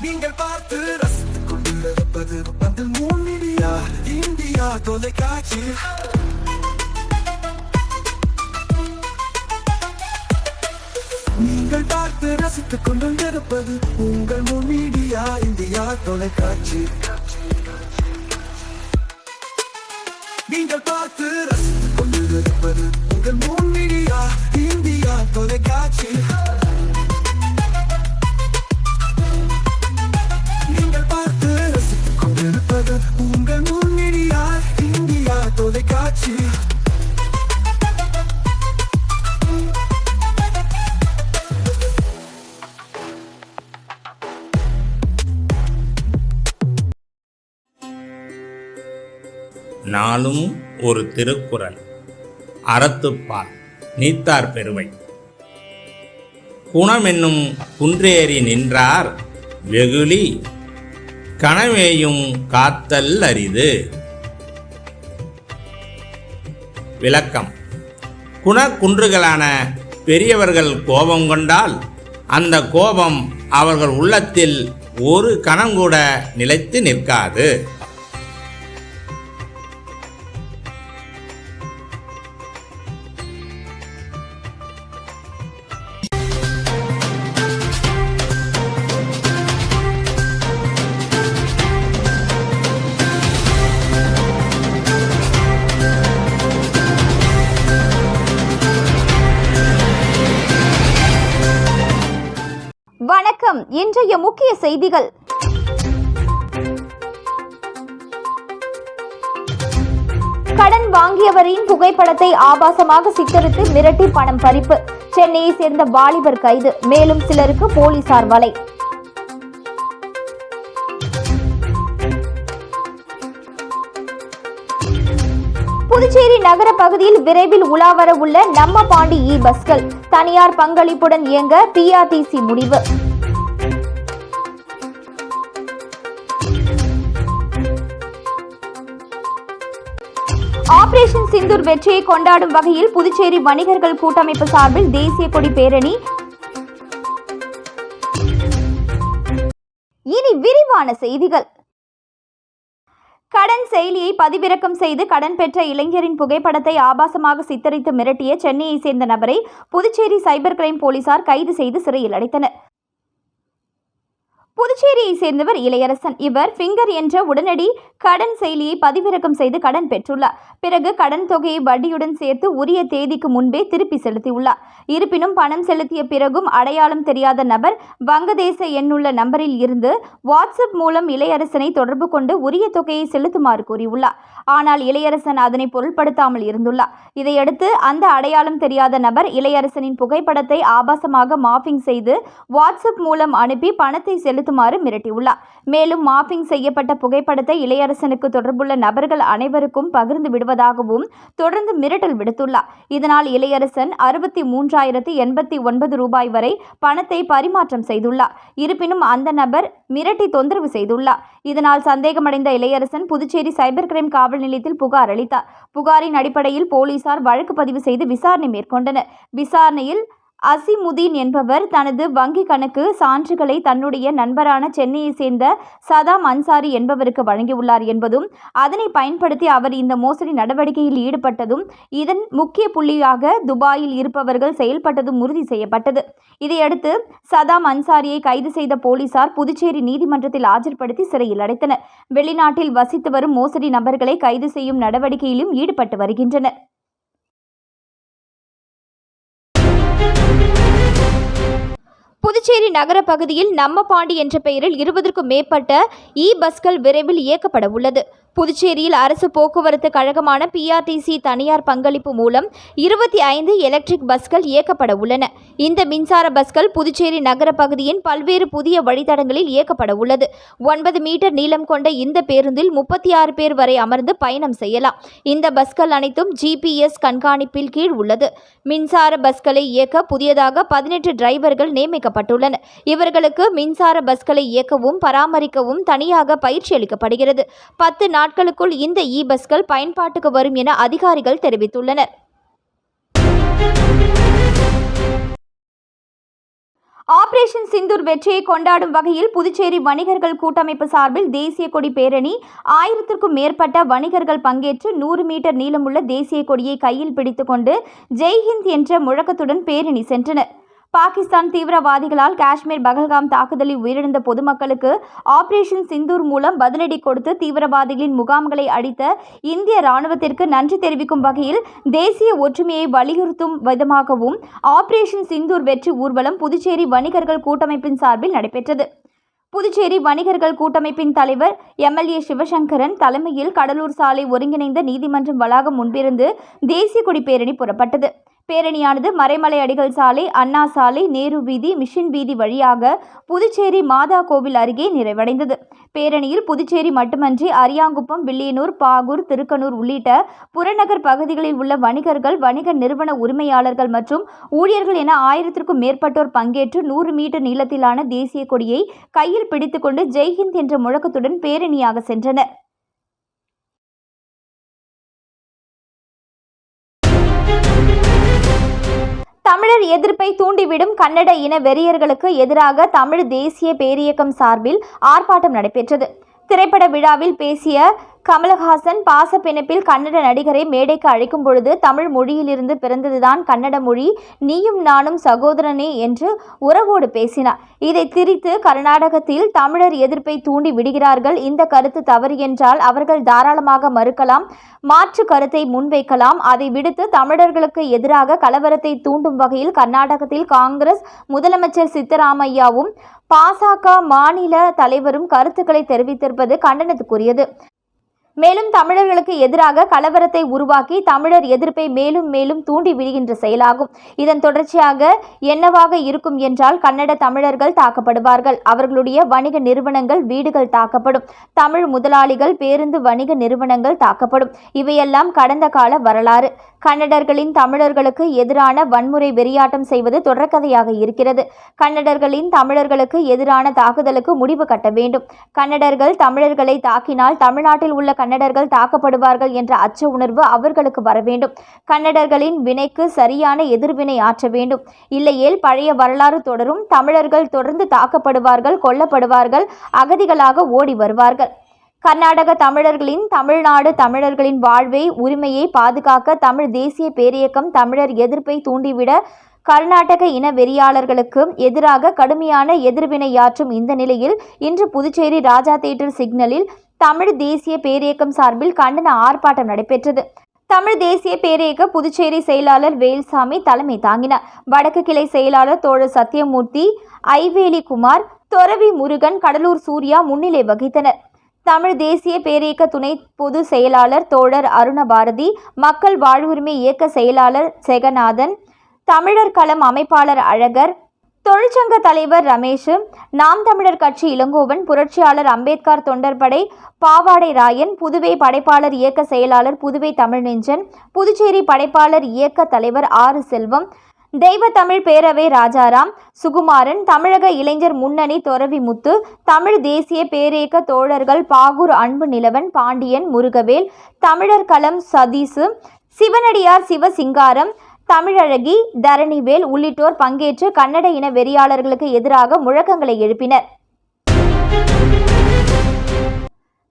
நீங்கள் பார்த்து ரசித்துக் கொண்டிருப்பது பந்தல் மீடியா இந்தியா தொலைக்காட்சி. நீங்கள் பார்த்து ரசித்துக் கொண்டிருப்பது உங்கள் மீடியா இந்தியா தொலைக்காட்சி. நீங்கள் பார்த்து ரசித்துக் கொண்டிருப்பது உங்கள் மீடியா இந்தியா தொலைக்காட்சி. நீங்கள் பார்த்து ரசித்துக் கொண்டிருப்பது உங்கள் மீடியா இந்தியா தொலைக்காட்சி. நாளும் ஒரு திருக்குறள். அறத்துப்பால் நீத்தார் பெருமை. குணமென்னும் குன்றேறி நின்றார் வெகுளி கனவேயும் காத்தல் அரிது. விளக்கம். குணக்குன்றுகளான பெரியவர்கள் கோபம் கொண்டால் அந்த கோபம் அவர்கள் உள்ளத்தில் ஒரு கணங்கூட நிலைத்து நிற்காது. வணக்கம். இன்றைய முக்கிய செய்திகள். கடன் வாங்கியவரின் புகைப்படத்தை ஆபாசமாக சித்தரித்து மிரட்டி பணம் பறிப்பு. சென்னையை சேர்ந்த வாலிபர் கைது. மேலும் சிலருக்கு போலீசார் வலை. புதுச்சேரி நகர பகுதியில் விரைவில் உலாவர உள்ள நம்ம பாண்டி பஸ்கள் தனியார் பங்களிப்புடன் இயங்க பிஆர்டிசி முடிவு. ஆபரேஷன் சிந்தூர் வெற்றியை கொண்டாடும் வகையில் புதுச்சேரி வணிகர்கள் கூட்டமைப்பு சார்பில் தேசிய கொடி பேரணி. இனி விரிவான செய்திகள். கடன் செயலியை பதிவிறக்கம் செய்து கடன் பெற்ற இளைஞரின் புகைப்படத்தை ஆபாசமாக சித்தரித்து மிரட்டிய சென்னையை சேர்ந்த நபரை புதுச்சேரி சைபர் கிரைம் போலீசார் கைது செய்து சிறையில் அடைத்தனர். புதுச்சேரியை சேர்ந்தவர் இளையரசன். இவர் ஃபிங்கர் என்ற உடனடி கடன் செயலியை பதிவிறக்கம் செய்து கடன் பெற்றுள்ளார். பிறகு கடன் தொகையை வட்டியுடன் சேர்த்து உரிய தேதிக்கு முன்பே திருப்பி செலுத்தியுள்ளார். இருப்பினும் பணம் செலுத்திய பிறகும் அடையாளம் தெரியாத நபர் வங்கதேச எண்ணுள்ள நம்பரில் இருந்து வாட்ஸ்அப் மூலம் இளையரசனை தொடர்பு கொண்டு உரிய தொகையை செலுத்துமாறு கூறியுள்ளார். ஆனால் இளையரசன் அதனை பொருட்படுத்தாமல் இருந்துள்ளார். இதையடுத்து அந்த அடையாளம் தெரியாத நபர் இளையரசனின் புகைப்படத்தை ஆபாசமாக மார்பிங் செய்து வாட்ஸ்அப் மூலம் அனுப்பி பணத்தை செலுத்துமாறு மிரட்டியுள்ளார். மேலும் மார்பிங் செய்யப்பட்ட புகைப்படத்தை இளையரசனுக்கு தொடர்புள்ள நபர்கள் அனைவருக்கும் பகிர்ந்து விடுவதாகவும் தொடர்ந்து மிரட்டல் விடுத்துள்ளார். இதனால் இளையரசன் 63,089 ரூபாய் வரை பணத்தை பரிமாற்றம் செய்துள்ளார். இருப்பினும் அந்த நபர் மிரட்டி தொந்தரவு செய்துள்ளார். இதனால் சந்தேகமடைந்த இளையரசன் புதுச்சேரி சைபர் கிரைம் காவல் நிலையத்தில் புகார் அளித்தார். புகாரின் அடிப்படையில் போலீசார் வழக்கு பதிவு செய்து விசாரணை மேற்கொண்டனர். விசாரணையில் அசிமுதீன் என்பவர் தனது வங்கி கணக்கு சான்றுகளை தன்னுடைய நண்பரான சென்னையை சேர்ந்த சதாம் அன்சாரி என்பவருக்கு வழங்கியுள்ளார் என்பதும் அதனை பயன்படுத்தி அவர் இந்த மோசடி நடவடிக்கையில் ஈடுபட்டதும் இதன் முக்கிய புள்ளியாக துபாயில் இருப்பவர்கள் செயல்பட்டதும் உறுதி செய்யப்பட்டது. இதையடுத்து சதாம் அன்சாரியை கைது செய்த போலீசார் புதுச்சேரி நீதிமன்றத்தில் ஆஜர்படுத்தி சிறையில் அடைத்தனர். வெளிநாட்டில் வசித்து வரும் மோசடி நபர்களை கைது செய்யும் நடவடிக்கையிலும் ஈடுபட்டு வருகின்றனர். புதுச்சேரி நகர பகுதியில் நம்ம பாண்டி என்ற பெயரில் 20க்கும் மேற்பட்ட பஸ்கள் விரைவில் இயக்கப்பட உள்ளது. புதுச்சேரியில் அரசு போக்குவரத்து கழகமான பிஆர்டிசி தனியார் பங்களிப்பு மூலம் 25 எலக்ட்ரிக் பஸ்கள் இயக்கப்பட உள்ளன. இந்த மின்சார பஸ்கள் புதுச்சேரி நகர பகுதியின் பல்வேறு புதிய வழித்தடங்களில் இயக்கப்பட உள்ளது. 9 மீட்டர் நீளம் கொண்ட இந்த பேருந்தில் 36 பேர் வரை அமர்ந்து பயணம் செய்யலாம். இந்த பஸ்கள் அனைத்தும் GPS கண்காணிப்பில் கீழ் உள்ளது. மின்சார பஸ்களை இயக்க புதியதாக 18 டிரைவர்கள் நியமிக்கப்பட்டுள்ளனர். இவர்களுக்கு மின்சார பஸ்களை இயக்கவும் பராமரிக்கவும் தனியாக பயிற்சி அளிக்கப்படுகிறது. 10 நாட்களுக்குள் இந்த பஸ்கள் பயன்பாட்டுக்கு வரும் என அதிகாரிகள் தெரிவித்துள்ளனர். ஆபரேஷன் சிந்தூர் வெற்றியை கொண்டாடும் வகையில் புதுச்சேரி வணிகர்கள் கூட்டமைப்பு சார்பில் தேசிய கொடி பேரணி 1000க்கும் மேற்பட்ட வணிகர்கள் பங்கேற்று 100 மீட்டர் நீளமுள்ள தேசிய கொடியை கையில் பிடித்துக்கொண்டு ஜெய்ஹிந்த் என்ற முழக்கத்துடன் பேரணி சென்றனர். பாகிஸ்தான் தீவிரவாதிகளால் காஷ்மீர் பகல்காம் தாக்குதலில் உயிரிழந்த பொதுமக்களுக்கு ஆபரேஷன் சிந்தூர் மூலம் பதிலடி கொடுத்து தீவிரவாதிகளின் முகாம்களை அடித்த இந்திய ராணுவத்திற்கு நன்றி தெரிவிக்கும் வகையில் தேசிய ஒற்றுமையை வலியுறுத்தும் விதமாகவும் ஆபரேஷன் சிந்தூர் வெற்றி ஊர்வலம் புதுச்சேரி வணிகர்கள் கூட்டமைப்பின் சார்பில் நடைபெற்றது. புதுச்சேரி வணிகர்கள் கூட்டமைப்பின் தலைவர் MLA சிவசங்கரன் தலைமையில் கடலூர் சாலை ஒருங்கிணைந்த நீதிமன்றம் வளாகம் முன்பிருந்து தேசிய கொடி பேரணி புறப்பட்டது. பேரணியானது மறைமலை அடிகள் சாலை, அண்ணா சாலை, நேரு வீதி, மிஷின் வீதி வழியாக புதுச்சேரி மாதா கோவில் அருகே நிறைவடைந்தது. பேரணியில் புதுச்சேரி மட்டுமன்றி அரியாங்குப்பம், வில்லியனூர், பாகூர், திருக்கனூர் உள்ளிட்ட புறநகர் பகுதிகளில் உள்ள வணிகர்கள், வணிக நிறுவன உரிமையாளர்கள் மற்றும் ஊழியர்கள் என 1000க்கும் மேற்பட்டோர் பங்கேற்று 100 மீட்டர் நீளத்திலான தேசிய கொடியை கையில் பிடித்துக்கொண்டு ஜெய்ஹிந்த் என்ற முழக்கத்துடன் பேரணியாக சென்றனர். தமிழர் எதிர்ப்பை தூண்டிவிடும் கன்னட இன வெறியர்களுக்கு எதிராக தமிழ் தேசிய பேரியக்கம் சார்பில் ஆர்ப்பாட்டம் நடைபெற்றது. திரைப்பட விழாவில் பேசிய கமலஹாசன், பாச பிணைப்பில் கன்னட நடிகரை மேடைக்கு அழைக்கும் பொழுது தமிழ் மொழியிலிருந்து பிறந்ததுதான் கன்னட மொழி, நீயும் நானும் சகோதரனே என்று உறவோடு பேசினார். இதை திரித்து கர்நாடகத்தில் தமிழர் எதிர்ப்பை தூண்டி விடுகிறார்கள். இந்த கருத்து தவறு என்றால் அவர்கள் தாராளமாக மறுக்கலாம், மாற்று கருத்தை முன்வைக்கலாம். அதை விடுத்து தமிழர்களுக்கு எதிராக கலவரத்தை தூண்டும் வகையில் கர்நாடகத்தில் காங்கிரஸ் முதலமைச்சர் சித்தராமையாவும் பாசக மாநில தலைவரும் கருத்துக்களை தெரிவித்திருப்பது கண்டனத்துக்குரியது. மேலும் தமிழர்களுக்கு எதிராக கலவரத்தை உருவாக்கி தமிழர் எதிர்ப்பை மேலும் மேலும் தூண்டி விடுகின்ற செயலாகும். இதன் தொடர்ச்சியாக என்னவாக இருக்கும் என்றால் கன்னட தமிழர்கள் தாக்கப்படுவார்கள், அவர்களுடைய வணிக நிறுவனங்கள், வீடுகள் தாக்கப்படும், தமிழ் முதலாளிகள், பேருந்து வணிக நிறுவனங்கள் தாக்கப்படும். இவையெல்லாம் கடந்த கால வரலாறு. கன்னடர்களின் தமிழர்களுக்கு எதிரான வன்முறை வெறியாட்டம் செய்வது தொடர்கதையாக இருக்கிறது. கன்னடர்களின் தமிழர்களுக்கு எதிரான தாக்குதலுக்கு முடிவு கட்ட வேண்டும். கன்னடர்கள் தமிழர்களை தாக்கினால் தமிழ்நாட்டில் உள்ள கன்னடர்கள் தாக்கப்படுவார்கள் என்ற அச்ச உணர்வு அவர்களுக்கு வர வேண்டும். கன்னடர்களின் வினைக்கு சரியான எதிர்வினை ஆற்ற வேண்டும். இல்லையேல் பழைய வரலாறு தொடரும். தமிழர்கள் தொடர்ந்து தாக்கப்படுவார்கள், கொல்லப்படுவார்கள், அகதிகளாக ஓடி வருவார்கள். கர்நாடக தமிழர்களின், தமிழ்நாடு தமிழர்களின் வாழ்வை, உரிமையை பாதுகாக்க தமிழ் தேசிய பேரியக்கம் தமிழர் எதிர்ப்பை தூண்டிவிட கர்நாடக இன வெறியாளர்களுக்கு எதிராக கடுமையான எதிர்வினையாற்றும் இந்த நிலையில் இன்று புதுச்சேரி ராஜா தியேட்டர் சிக்னலில் தமிழ் தேசிய பேரியக்கம் சார்பில் கண்டன ஆர்ப்பாட்டம் நடைபெற்றது. தமிழ் தேசிய பேரியக்க புதுச்சேரி செயலாளர் வேல்சாமி தலைமை தாங்கினார். வடக்கு கிளை செயலாளர் தோழர் சத்தியமூர்த்தி, ஐவேலி குமார், தொரவி முருகன், கடலூர் சூர்யா முன்னிலை வகித்தனர். தமிழ் தேசிய பேரியக்க துணை பொது செயலாளர் தோழர் அருணபாரதி, மக்கள் வாழ்வுரிமை இயக்க செயலாளர் செகநாதன், தமிழர் களம் அமைப்பாளர் அழகர், தொழிற்சங்க தலைவர் ரமேஷ், நாம் தமிழர் கட்சி இளங்கோவன், புரட்சியாளர் அம்பேத்கர் தொண்டர்படை பாவாடை ராயன், புதுவை படைப்பாளர் இயக்க செயலாளர் புதுவை தமிழ்நெஞ்சன், புதுச்சேரி படைப்பாளர் இயக்க தலைவர் ஆறு செல்வம், தெய்வ தமிழ் பேரவை ராஜாராம், சுகுமாரன், தமிழக இளைஞர் முன்னணி தொரவிமுத்து, தமிழ் தேசிய பேரியக்க தோழர்கள் பாகூர் அன்பு நிலவன், பாண்டியன், முருகவேல், தமிழர் களம் சதீசு, சிவனடியார் சிவசிங்காரம், தமிழழகி, தரணிவேல் உள்ளிட்டோர் பங்கேற்று கன்னட இன வெறியாளர்களுக்கு எதிராக முழக்கங்களை எழுப்பினர்.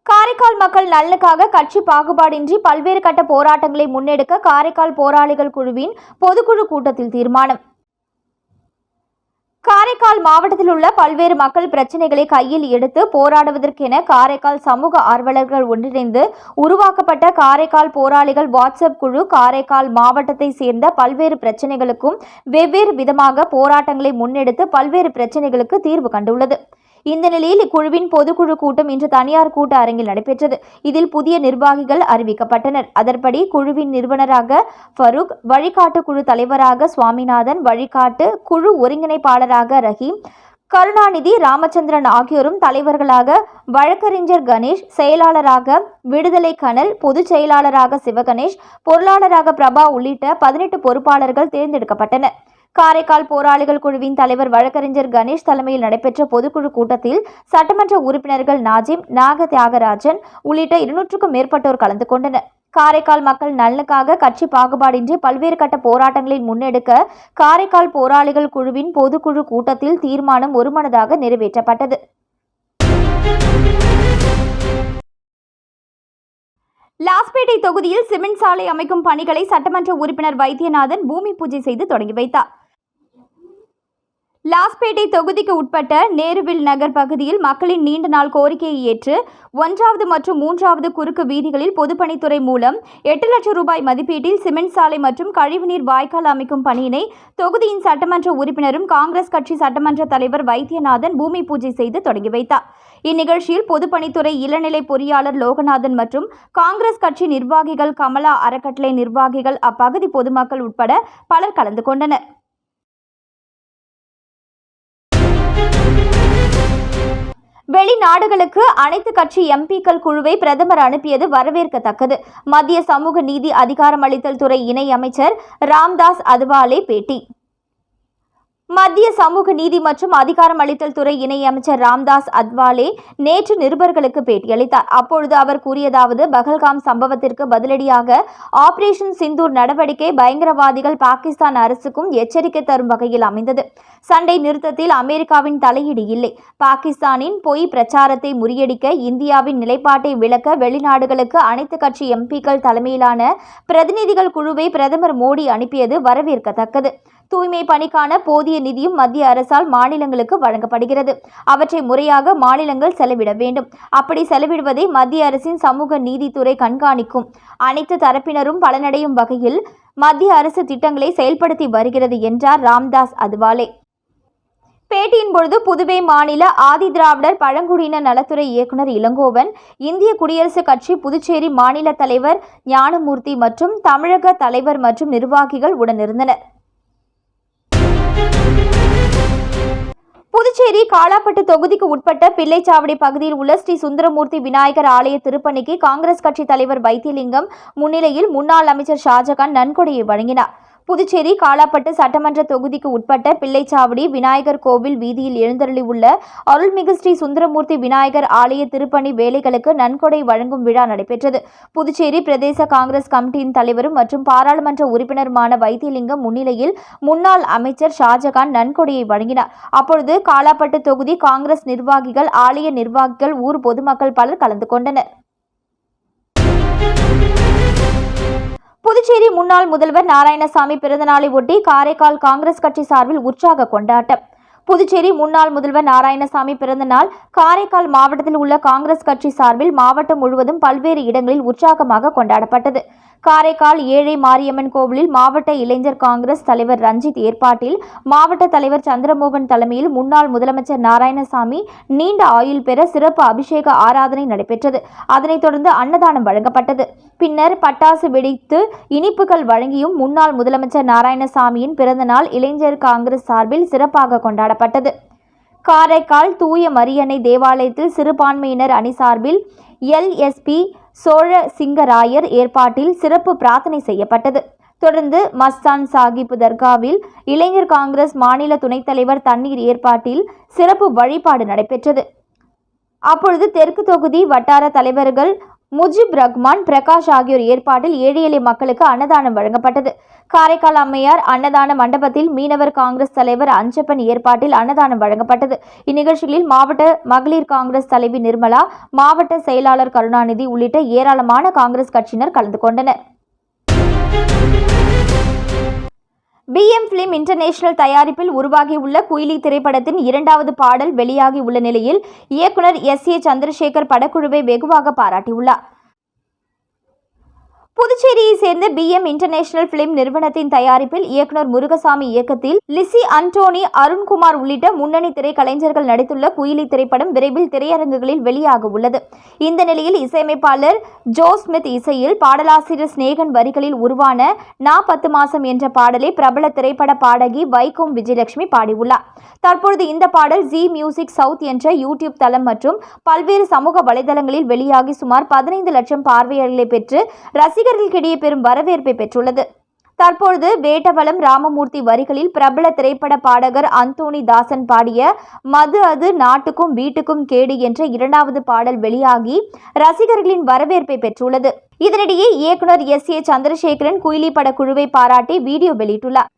காரைக்கால் மக்கள் நலனுக்காக கட்சி பாகுபாடின்றி பல்வேறு கட்ட போராட்டங்களை முன்னெடுக்க காரைக்கால் போராளிகள் குழுவின் பொதுக்குழு கூட்டத்தில் தீர்மானம். காரைக்கால் மாவட்டத்தில் உள்ள பல்வேறு மக்கள் பிரச்சினைகளை கையில் எடுத்து போராடுவதற்கென காரைக்கால் சமூக ஆர்வலர்கள் ஒன்றிணைந்து உருவாக்கப்பட்ட காரைக்கால் போராளிகள் வாட்ஸ்அப் குழு காரைக்கால் மாவட்டத்தை சேர்ந்த பல்வேறு பிரச்சினைகளுக்கும் வெவ்வேறு விதமாக போராட்டங்களை முன்னெடுத்து பல்வேறு பிரச்சினைகளுக்கு தீர்வு கண்டுள்ளது. இந்த நிலையில் இக்குழுவின் பொதுக்குழு கூட்டம் இன்று தனியார் கூட்ட அரங்கில் நடைபெற்றது. இதில் புதிய நிர்வாகிகள் அறிவிக்கப்பட்டனர். அதன்படி குழுவின் நிறுவனராக ஃபரூக், வழிகாட்டு குழு தலைவராக சுவாமிநாதன், வழிகாட்டு குழு ஒருங்கிணைப்பாளராக ரஹீம், கருணாநிதி, ராமச்சந்திரன் ஆகியோரும் தலைவர்களாக வழக்கறிஞர் கணேஷ், செயலாளராக விடுதலை கனல், பொதுச் செயலாளராக சிவகணேஷ், பொருளாளராக பிரபா உள்ளிட்ட 18 பொறுப்பாளர்கள் தேர்ந்தெடுக்கப்பட்டனர். காரைக்கால் போராளிகள் குழுவின் தலைவர் வழக்கறிஞர் கணேஷ் தலைமையில் நடைபெற்ற பொதுக்குழு கூட்டத்தில் சட்டமன்ற உறுப்பினர்கள் நாஜிம், நாக தியாகராஜன் உள்ளிட்ட 200க்கும் மேற்பட்டோர் கலந்து கொண்டனர். காரைக்கால் மக்கள் நலனுக்காக கட்சி பாகுபாடின்றி பல்வேறு கட்ட போராட்டங்களை முன்னெடுக்க காரைக்கால் போராளிகள் குழுவின் பொதுக்குழு கூட்டத்தில் தீர்மானம் ஒருமனதாக நிறைவேற்றப்பட்டது. லாஸ்பேட்டை தொகுதியில் சிமெண்ட் சாலை அமைக்கும் பணிகளை சட்டமன்ற உறுப்பினர் வைத்தியநாதன் பூமி பூஜை செய்து தொடங்கி வைத்தார். லாஸ்பேட்டை தொகுதிக்கு உட்பட்ட நேருவில் நகர் பகுதியில் மக்களின் நீண்ட நாள் கோரிக்கையை ஏற்று 1வது மற்றும் 3வது குறுக்கு வீதிகளில் பொதுப்பணித்துறை மூலம் 8 லட்சம் ரூபாய் மதிப்பீட்டில் சிமெண்ட் சாலை மற்றும் கழிவுநீர் வாய்க்கால் அமைக்கும் பணியினை தொகுதியின் சட்டமன்ற உறுப்பினரும் காங்கிரஸ் கட்சி சட்டமன்ற தலைவர் வைத்தியநாதன் பூமி பூஜை செய்து தொடங்கி வைத்தார். இந்நிகழ்ச்சியில் பொதுப்பணித்துறை இளநிலை பொறியாளர் லோகநாதன் மற்றும் காங்கிரஸ் கட்சி நிர்வாகிகள், கமலா அறக்கட்டளை நிர்வாகிகள், அப்பகுதி பொதுமக்கள் உட்பட பலர் கலந்து கொண்டனர். வெளிநாடுகளுக்கு அனைத்து கட்சி எம்பிக்கள் குழுவை பிரதமர் அனுப்பியது வரவேற்கத்தக்கது. மத்திய சமூக நீதி அதிகாரமளித்தல் துறை இணை அமைச்சர் ராம்தாஸ் அதவாலே பேட்டி. மத்திய சமூக நீதி மற்றும் அதிகாரமளித்தல் துறை இணை அமைச்சர் ராம்தாஸ் அத்வாலே நேற்று நிருபர்களுக்கு பேட்டியளித்தார். அப்பொழுது அவர் கூறியதாவது, பகல்காம் சம்பவத்திற்கு பதிலடியாக ஆபரேஷன் சிந்தூர் நடவடிக்கை பயங்கரவாதிகள் பாகிஸ்தான் அரசுக்கும் எச்சரிக்கை தரும் வகையில் அமைந்தது. சண்டை நிறுத்தத்தில் அமெரிக்காவின் தலையீடு இல்லை. பாகிஸ்தானின் பொய் பிரச்சாரத்தை முறியடிக்க இந்தியாவின் நிலைப்பாட்டை விளக்க வெளிநாடுகளுக்கு அனைத்து கட்சி எம்பிக்கள் தலைமையிலான பிரதிநிதிகள் குழுவை பிரதமர் மோடி அனுப்பியது வரவேற்கத்தக்கது. தூய்மை பணிக்கான போதிய நிதியும் மத்திய அரசால் மாநிலங்களுக்கு வழங்கப்படுகிறது. அவற்றை முறையாக மாநிலங்கள் செலவிட வேண்டும். அப்படி செலவிடுவதை மத்திய அரசின் சமூக நீதித்துறை கண்காணிக்கும். அனைத்து தரப்பினரும் பலனடையும் வகையில் மத்திய அரசு திட்டங்களை செயல்படுத்தி வருகிறது என்றார் ராம்தாஸ் அதவாலே. பேட்டியின் பொழுது புதுவை மாநில ஆதி திராவிடர் பழங்குடியினர் நலத்துறை இயக்குனர் இளங்கோவன், இந்திய குடியரசுக் கட்சி புதுச்சேரி மாநில தலைவர் ஞானமூர்த்தி மற்றும் தமிழக தலைவர் மற்றும் நிர்வாகிகள் உடனிருந்தனர். புதுச்சேரி காலாப்பட்டு தொகுதிக்கு உட்பட்ட பிள்ளைச்சாவடி பகுதியில் உள்ள ஸ்ரீ சுந்தரமூர்த்தி விநாயகர் ஆலய திருப்பணிக்கு காங்கிரஸ் கட்சி தலைவர் வைத்தியலிங்கம் முன்னிலையில் முன்னாள் அமைச்சர் ஷாஜகான் நன்கொடையை வழங்கினார். புதுச்சேரி காலாப்பட்டு சட்டமன்ற தொகுதிக்கு உட்பட்ட பிள்ளைச்சாவடி விநாயகர் கோவில் வீதியில் எழுந்தருளி உள்ள அருள்மிகு ஸ்ரீ சுந்தரமூர்த்தி விநாயகர் ஆலய திருப்பணி வேலைகளுக்கு நன்கொடை வழங்கும் விழா நடைபெற்றது. புதுச்சேரி பிரதேச காங்கிரஸ் கமிட்டியின் தலைவரும் மற்றும் பாராளுமன்ற உறுப்பினருமான வைத்தியலிங்கம் முன்னிலையில் முன்னாள் அமைச்சர் ஷாஜகான் நன்கொடையை வழங்கினார். அப்பொழுது காலாப்பட்டு தொகுதி காங்கிரஸ் நிர்வாகிகள், ஆலய நிர்வாகிகள், ஊர் பொதுமக்கள் பலர் கலந்து கொண்டனர். புதுச்சேரி முன்னாள் முதல்வர் நாராயணசாமி பிறந்தநாளை ஒட்டி காரைக்கால் காங்கிரஸ் கட்சி சார்பில் உற்சாக கொண்டாட்டம். புதுச்சேரி முன்னாள் முதல்வர் நாராயணசாமி பிறந்த நாள் காரைக்கால் மாவட்டத்தில் உள்ள காங்கிரஸ் கட்சி சார்பில் மாவட்டம் முழுவதும் பல்வேறு இடங்களில் உற்சாகமாக கொண்டாடப்பட்டது. காரைக்கால் ஏழை மாரியம்மன் கோவிலில் மாவட்ட இளைஞர் காங்கிரஸ் தலைவர் ரஞ்சித் ஏற்பாட்டில் மாவட்ட தலைவர் சந்திரமோகன் தலைமையில் முன்னாள் முதலமைச்சர் நாராயணசாமி நீண்ட ஆயுள் பெற சிறப்பு அபிஷேக ஆராதனை நடைபெற்றது. அதனைத் தொடர்ந்து அன்னதானம் வழங்கப்பட்டது. பின்னர் பட்டாசு வெடித்து இனிப்புகள் வழங்கியும் முன்னாள் முதலமைச்சர் நாராயணசாமியின் பிறந்தநாள் இளைஞர் காங்கிரஸ் சார்பில் சிறப்பாக கொண்டாடப்பட்டது. காரைக்கால் தூய மரியன்னை தேவாலயத்தில் சிறுபான்மையினர் அணி சார்பில் எல்எஸ்பி சோழ சிங்கராயர் ஏற்பாட்டில் சிறப்பு பிரார்த்தனை செய்யப்பட்டது. தொடர்ந்து மஸ்தான் சாஹிப் தர்காவில் இளைஞர் காங்கிரஸ் மாநில துணைத் தலைவர் தண்ணீர் ஏற்பாட்டில் சிறப்பு வழிபாடு நடைபெற்றது. அப்பொழுது தெற்கு தொகுதி வட்டார தலைவர்கள் முஜிப் ரஹ்மான், பிரகாஷ் ஆகியோர் ஏற்பாட்டில் ஏழை எளிய மக்களுக்கு அன்னதானம் வழங்கப்பட்டது. காரைக்கால் அம்மையார் அன்னதான மண்டபத்தில் மீனவர் காங்கிரஸ் தலைவர் அஞ்சப்பன் ஏற்பாட்டில் அன்னதானம் வழங்கப்பட்டது. இந்நிகழ்ச்சிகளில் மாவட்ட மகளிர் காங்கிரஸ் தலைவி நிர்மலா, மாவட்ட செயலாளர் கருணாநிதி உள்ளிட்ட ஏராளமான காங்கிரஸ் கட்சியினர் கலந்து கொண்டனர். BM Film இன்டர்நேஷனல் தயாரிப்பில் உருவாகியுள்ள குயிலி திரைப்படத்தின் 2வது பாடல் வெளியாகி உள்ள நிலையில் இயக்குனர் SA சந்திரசேகர் படக்குழுவை வெகுவாக பாராட்டியுள்ளார். புதுச்சேரியை சேர்ந்த BM இன்டர்நேஷனல் பிலிம் நிறுவனத்தின் தயாரிப்பில் இயக்குனர் முருகசாமி இயக்கத்தில் லிசி அன்டோனி, அருண்குமார் உள்ளிட்ட முன்னணி திரைக்கலைஞர்கள் நடித்துள்ள குயிலி திரைப்படம் விரைவில் திரையரங்குகளில் வெளியாக உள்ளது. இந்த நிலையில் இசையமைப்பாளர் ஜோ ஸ்மித் இசையில் பாடலாசிரியர் ஸ்நேகன் வரிகளில் உருவான நா 10 மாசம் என்ற பாடலை பிரபல திரைப்பட பாடகி வைகோம் விஜயலட்சுமி பாடியுள்ளார். தற்பொழுது இந்த பாடல் ஜி மியூசிக் சவுத் என்ற யூடியூப் தளம் மற்றும் பல்வேறு சமூக வலைதளங்களில் வெளியாகி சுமார் 15 லட்சம் பார்வையாளர்களை பெற்று ரசிகர்களுக்கிடையே பெரும் வரவேற்பை பெற்றுள்ளது. தற்பொழுது வேட்டவலம் ராமமூர்த்தி வரிகளில் பிரபல திரைப்பட பாடகர் அந்தோணி தாசன் பாடிய மது அது நாட்டுக்கும் வீட்டுக்கும் கேடு என்ற 2வது பாடல் வெளியாகி ரசிகர்களின் வரவேற்பை பெற்றுள்ளது. இதனிடையே இயக்குனர் S.A. சந்திரசேகரன் குயிலி படக்குழுவை பாராட்டி வீடியோ வெளியிட்டுள்ளார்.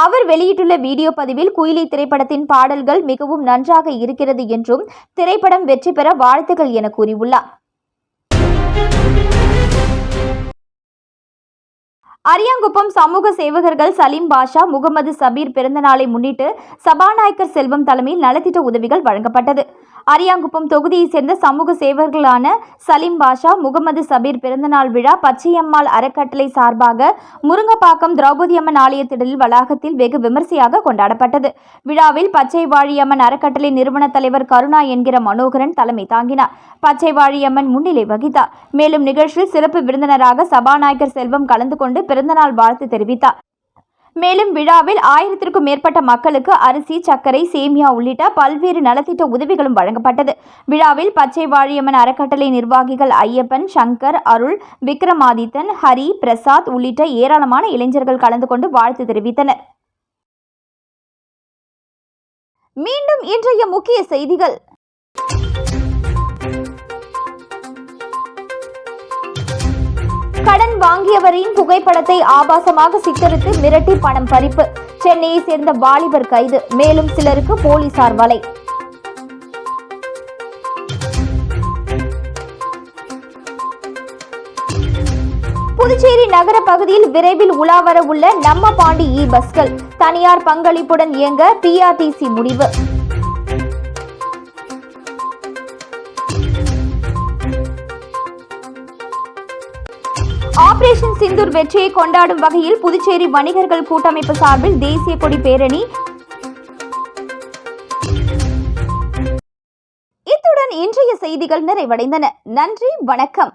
அவர் வெளியிட்டுள்ள வீடியோ பதிவில் குயிலி திரைப்படத்தின் பாடல்கள் மிகவும் நன்றாக இருக்கிறது என்றும் திரைப்படம் வெற்றி பெற வாழ்த்துக்கள் என கூறியுள்ளார். அரியாங்குப்பம் சமூக சேவகர்கள் சலீம் பாஷா, முகமது சபீர் பிறந்தநாளை முன்னிட்டு சபாநாயகர் செல்வம் தலைமையில் நலத்திட்ட உதவிகள் வழங்கப்பட்டது. அரியாங்குப்பம் தொகுதியைச் சேர்ந்த சமூக சேவகர்களான சலீம் பாஷா, முகமது சபீர் பிறந்தநாள் விழா பச்சையம்மாள் அறக்கட்டளை சார்பாக முருங்கப்பாக்கம் திரௌபதியம்மன் ஆலய திடலில் வளாகத்தில் வெகு விமர்சையாக கொண்டாடப்பட்டது. விழாவில் பச்சை வாழியம்மன் அறக்கட்டளை நிறுவன தலைவர் கருணா என்கிற மனோகரன் தலைமை தாங்கினார். பச்சை வாழியம்மன் முன்னிலை வகித்தார். மேலும் நிகழ்ச்சியில் சிறப்பு விருந்தினராக சபாநாயகர் செல்வம் கலந்து கொண்டு பிறந்தநாள் வாழ்த்து தெரிவித்தார். மேலும் விழாவில் 1000க்கும் மேற்பட்ட மக்களுக்கு அரிசி, சர்க்கரை, சேமியா உள்ளிட்ட பல்வேறு நலத்திட்ட உதவிகளும் வழங்கப்பட்டது. விழாவில் பச்சை வாழியம்மன் அறக்கட்டளை நிர்வாகிகள் ஐயப்பன், சங்கர், அருள், விக்ரமாதித்தன், ஹரி, பிரசாத் உள்ளிட்ட ஏராளமான இளைஞர்கள் கலந்து கொண்டு வாழ்த்து தெரிவித்தனர். மீண்டும் இன்றைய முக்கிய செய்திகள். கடன் வாங்கியவரின் புகைப்படத்தை ஆபாசமாக சித்தரித்து மிரட்டி பணம் பறிப்பு. சென்னையை சேர்ந்த வாலிபர் கைது. மேலும் சிலருக்கு போலீசார் வலை. புதுச்சேரி நகர பகுதியில் விரைவில் உலாவர உள்ள நம்ம பாண்டி பஸ்கள் தனியார் பங்களிப்புடன் இயங்க PRTC முடிவு. ஆபரேஷன் சிந்தூர் வெற்றியை கொண்டாடும் வகையில் புதுச்சேரி வணிகர்கள் கூட்டமைப்பு சார்பில் தேசிய கொடி பேரணி. இத்துடன் இன்றைய செய்திகள் நிறைவடைந்தன. நன்றி, வணக்கம்.